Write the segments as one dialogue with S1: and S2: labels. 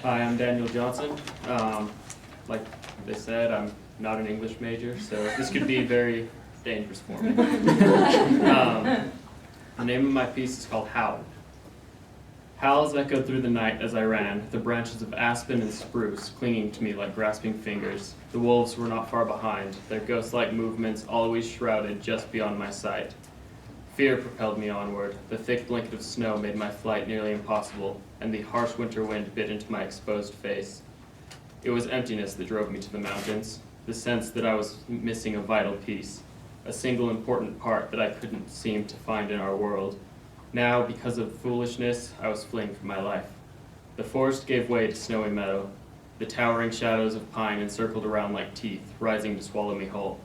S1: Hi, I'm Daniel Johnson. Like they said, I'm not an English major, so this could be very dangerous for me. The name of my piece is called Howl. Howls echoed through the night as I ran, the branches of aspen and spruce clinging to me like grasping fingers. The wolves were not far behind, their ghost-like movements always shrouded just beyond my sight. Fear propelled me onward. The thick blanket of snow made my flight nearly impossible, and the harsh winter wind bit into my exposed face. It was emptiness that drove me to the mountains, the sense that I was missing a vital piece, a single important part that I couldn't seem to find in our world. Now, because of foolishness, I was fleeing for my life. The forest gave way to snowy meadow. The towering shadows of pine encircled around like teeth, rising to swallow me whole.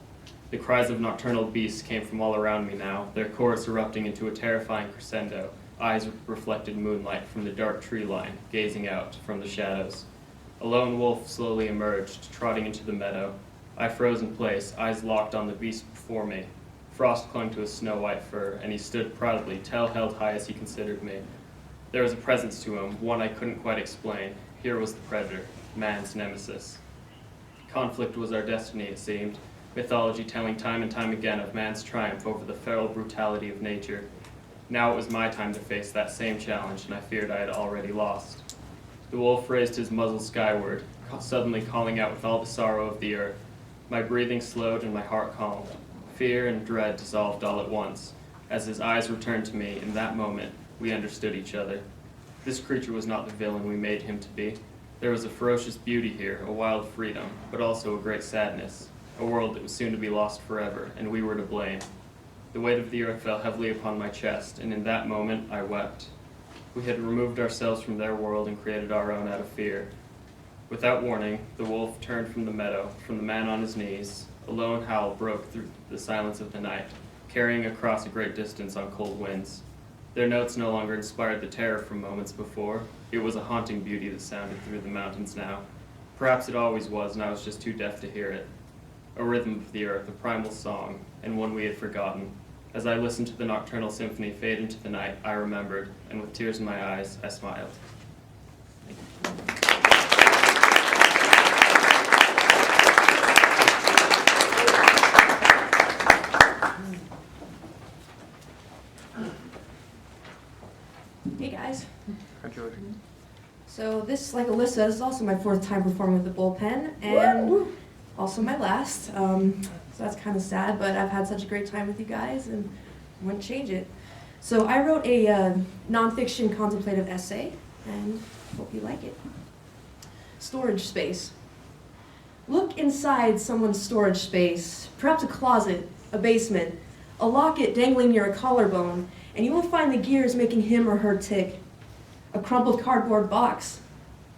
S1: The cries of nocturnal beasts came from all around me now, their chorus erupting into a terrifying crescendo, eyes reflected moonlight from the dark tree line, gazing out from the shadows. A lone wolf slowly emerged, trotting into the meadow. I froze in place, eyes locked on the beast before me. Frost clung to his snow-white fur, and he stood proudly, tail held high as he considered me. There was a presence to him, one I couldn't quite explain. Here was the predator, man's nemesis. Conflict was our destiny, it seemed, mythology telling time and time again of man's triumph over the feral brutality of nature. Now it was my time to face that same challenge, and I feared I had already lost. The wolf raised his muzzle skyward, suddenly calling out with all the sorrow of the earth. My breathing slowed and my heart calmed. Fear and dread dissolved all at once. As his eyes returned to me, in that moment, we understood each other. This creature was not the villain we made him to be. There was a ferocious beauty here, a wild freedom, but also a great sadness, a world that was soon to be lost forever, and we were to blame. The weight of the earth fell heavily upon my chest, and in that moment, I wept. We had removed ourselves from their world and created our own out of fear. Without warning, the wolf turned from the meadow, from the man on his knees. A lone howl broke through the silence of the night, carrying across a great distance on cold winds. Their notes no longer inspired the terror from moments before. It was a haunting beauty that sounded through the mountains now. Perhaps it always was, and I was just too deaf to hear it. A rhythm of the earth, a primal song, and one we had forgotten. As I listened to the nocturnal symphony fade into the night, I remembered, and with tears in my eyes, I smiled. Thank you.
S2: Hey guys.
S3: Hi, Jordan.
S2: So this, like Alyssa, this is also my fourth time performing with the bullpen, and also my last. So that's kind of sad, but I've had such a great time with you guys, and I wouldn't change it. So I wrote a nonfiction contemplative essay, and hope you like it. Storage space. Look inside someone's storage space, perhaps a closet, a basement, a locket dangling near a collarbone, and you will find the gears making him or her tick. A crumpled cardboard box,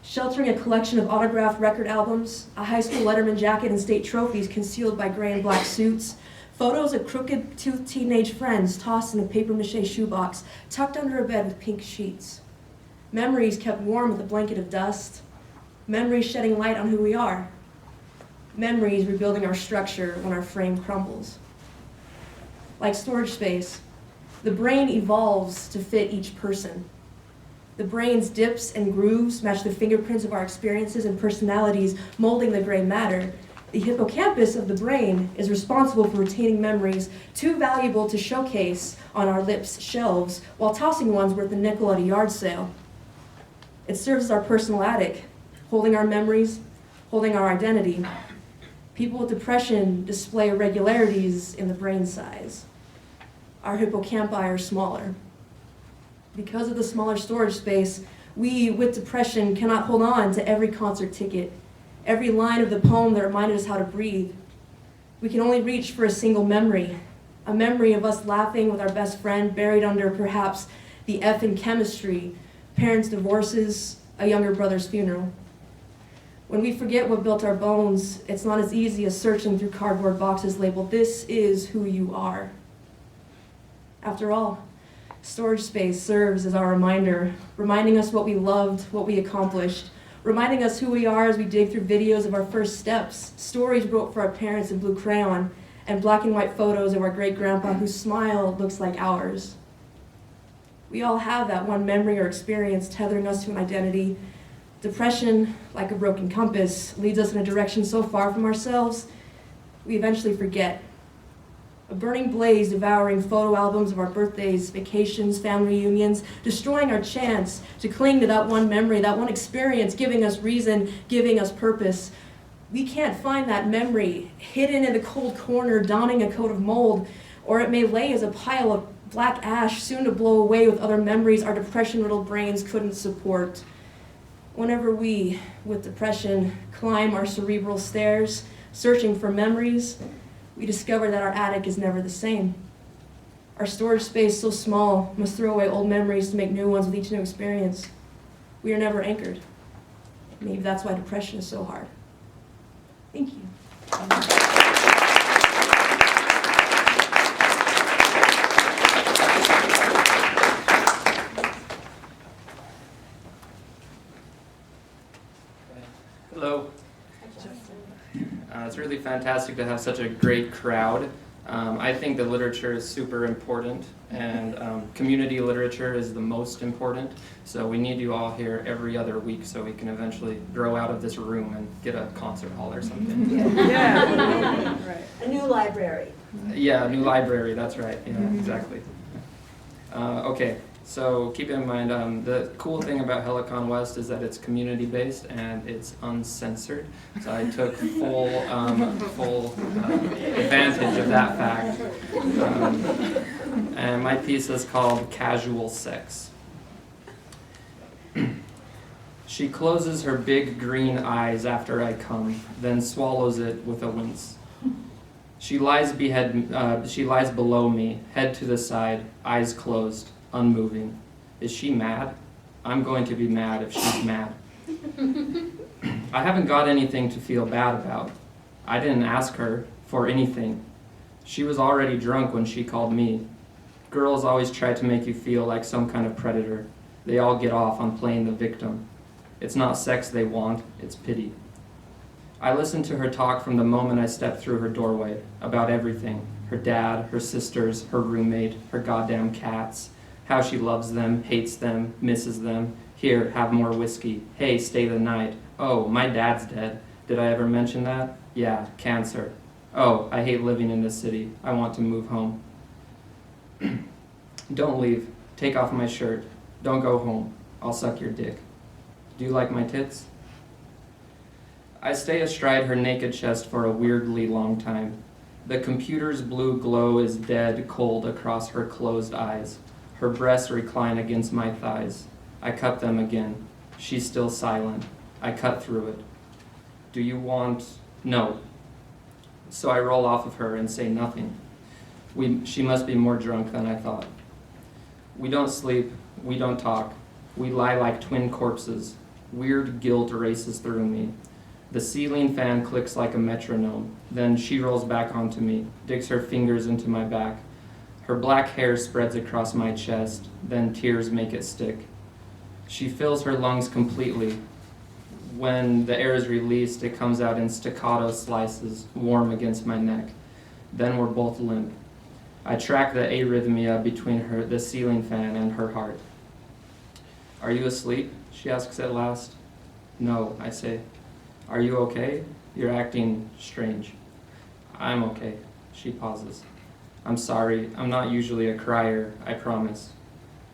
S2: sheltering a collection of autographed record albums, a high school Letterman jacket and state trophies concealed by gray and black suits, photos of crooked-toothed teenage friends tossed in a papier-mâché shoebox, tucked under a bed with pink sheets. Memories kept warm with a blanket of dust. Memories shedding light on who we are. Memories rebuilding our structure when our frame crumbles. Like storage space, the brain evolves to fit each person. The brain's dips and grooves match the fingerprints of our experiences and personalities, molding the gray matter. The hippocampus of the brain is responsible for retaining memories too valuable to showcase on our lips' shelves, while tossing ones worth a nickel at a yard sale. It serves as our personal attic, holding our memories, holding our identity. People with depression display irregularities in the brain size. Our hippocampi are smaller. Because of the smaller storage space, we, with depression, cannot hold on to every concert ticket, every line of the poem that reminded us how to breathe. We can only reach for a single memory, a memory of us laughing with our best friend buried under perhaps the F in chemistry, parents' divorces, a younger brother's funeral. When we forget what built our bones, it's not as easy as searching through cardboard boxes labeled, "This is who you are." After all, storage space serves as our reminder, reminding us what we loved, what we accomplished, reminding us who we are as we dig through videos of our first steps, stories wrote for our parents in blue crayon, and black and white photos of our great-grandpa whose smile looks like ours. We all have that one memory or experience tethering us to an identity, Depression, like a broken compass, leads us in a direction so far from ourselves, we eventually forget. A burning blaze devouring photo albums of our birthdays, vacations, family reunions, destroying our chance to cling to that one memory, that one experience, giving us reason, giving us purpose. We can't find that memory hidden in the cold corner, donning a coat of mold, or it may lay as a pile of black ash, soon to blow away with other memories our depression-riddled brains couldn't support. Whenever we, with depression, climb our cerebral stairs, searching for memories, we discover that our attic is never the same. Our storage space, so small, must throw away old memories to make new ones with each new experience. We are never anchored. Maybe that's why depression is so hard. Thank you.
S1: Hello. It's really fantastic to have such a great crowd. I think the literature is super important, and community literature is the most important. So we need you all here every other week so we can eventually grow out of this room and get a concert hall or something.
S3: Yeah. Right. A new library.
S1: Yeah, a new library, that's right. Yeah, exactly. Okay, so keep in mind, the cool thing about Helicon West is that it's community-based and it's uncensored. So I took full advantage of that fact. And my piece is called Casual Sex. She closes her big green eyes after I come, then swallows it with a wince. She lies below me, head to the side, eyes closed, unmoving. Is she mad? I'm going to be mad if she's mad. I haven't got anything to feel bad about. I didn't ask her for anything. She was already drunk when she called me. Girls always try to make you feel like some kind of predator. They all get off on playing the victim. It's not sex they want, it's pity. I listened to her talk from the moment I stepped through her doorway, about everything. Her dad, her sisters, her roommate, her goddamn cats, how she loves them, hates them, misses them. Here, have more whiskey. Hey, stay the night. Oh, my dad's dead. Did I ever mention that? Yeah, cancer. Oh, I hate living in this city. I want to move home. Don't leave. Take off my shirt. Don't go home. I'll suck your dick. Do you like my tits? I stay astride her naked chest for a weirdly long time. The computer's blue glow is dead cold across her closed eyes. Her breasts recline against my thighs. I cut them again. She's still silent. I cut through it. Do you want... No. So I roll off of her and say nothing. She must be more drunk than I thought. We don't sleep. We don't talk. We lie like twin corpses. Weird guilt races through me. The ceiling fan clicks like a metronome. Then she rolls back onto me, digs her fingers into my back. Her black hair spreads across my chest, then tears make it stick. She fills her lungs completely. When the air is released, it comes out in staccato slices, warm against my neck. Then we're both limp. I track the arrhythmia between the ceiling fan and her heart. Are you asleep? She asks at last. No, I say. Are you okay? You're acting strange. I'm okay. She pauses. I'm sorry. I'm not usually a crier, I promise.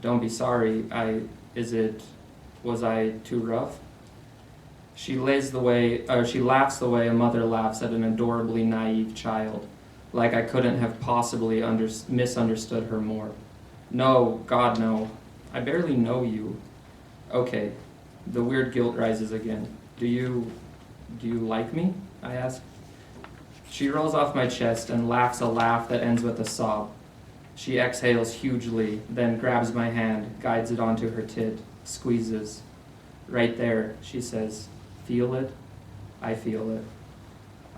S1: Don't be sorry. Was I too rough? She laughs the way a mother laughs at an adorably naive child, like I couldn't have possibly misunderstood her more. No, God, no. I barely know you. Okay. The weird guilt rises again. Do you like me? I ask. She rolls off my chest and laughs a laugh that ends with a sob. She exhales hugely, then grabs my hand, guides it onto her tit, squeezes. Right there, she says. Feel it? I feel it.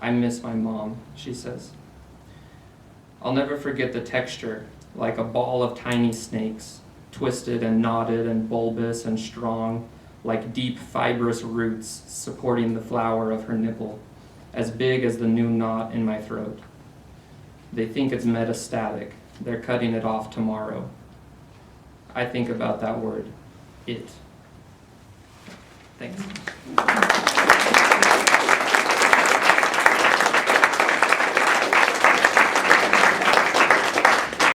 S1: I miss my mom, she says. I'll never forget the texture, like a ball of tiny snakes, twisted and knotted and bulbous and strong, like deep fibrous roots supporting the flower of her nipple, as big as the new knot in my throat. They think it's metastatic. They're cutting it off tomorrow. I think about that word, it. Thanks.